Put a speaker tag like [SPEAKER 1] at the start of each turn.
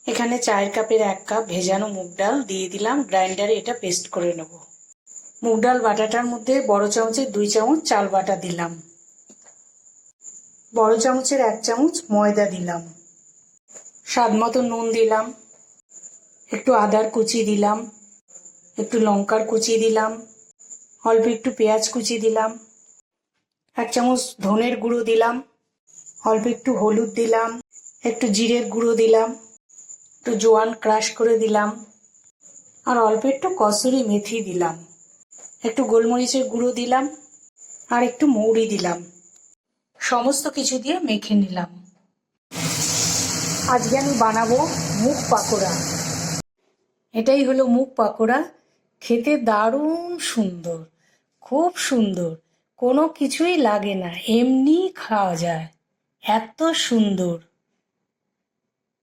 [SPEAKER 1] এখানে চায়ের কাপের 1 কাপ ভেজানো মুগ ডাল দিয়ে দিলাম, গ্রাইন্ডারে এটা পেস্ট করে নেব। মুগ ডাল বাটাটার মধ্যে বড় চামচের 2 চামচ চাল বাটা দিলাম, বড় চামচের 1 চামচ ময়দা দিলাম, স্বাদ মতো নুন দিলাম, একটু আদার কুচি দিলাম, একটু লঙ্কার কুচি দিলাম, অল্প একটু পেঁয়াজ কুচি দিলাম, 1 চামচ ধনের গুঁড়ো দিলাম, অল্প একটু হলুদ দিলাম, একটু জিরের গুঁড়ো দিলাম, একটু জোয়ান ক্রাশ করে দিলাম, আর অল্প একটু কসুরি মেথি দিলাম, একটু গোলমরিচের গুঁড়ো দিলাম, আর একটু মৌরি দিলাম। সমস্ত কিছু দিয়ে মেখে নিলাম। আজকে আমি বানাবো মুগ পাকোড়া। এটাই হলো মুগ পাকোড়া। খেতে দারুণ সুন্দর, খুব সুন্দর, কোনো কিছুই লাগে না, এমনি খাওয়া যায়, এত সুন্দর।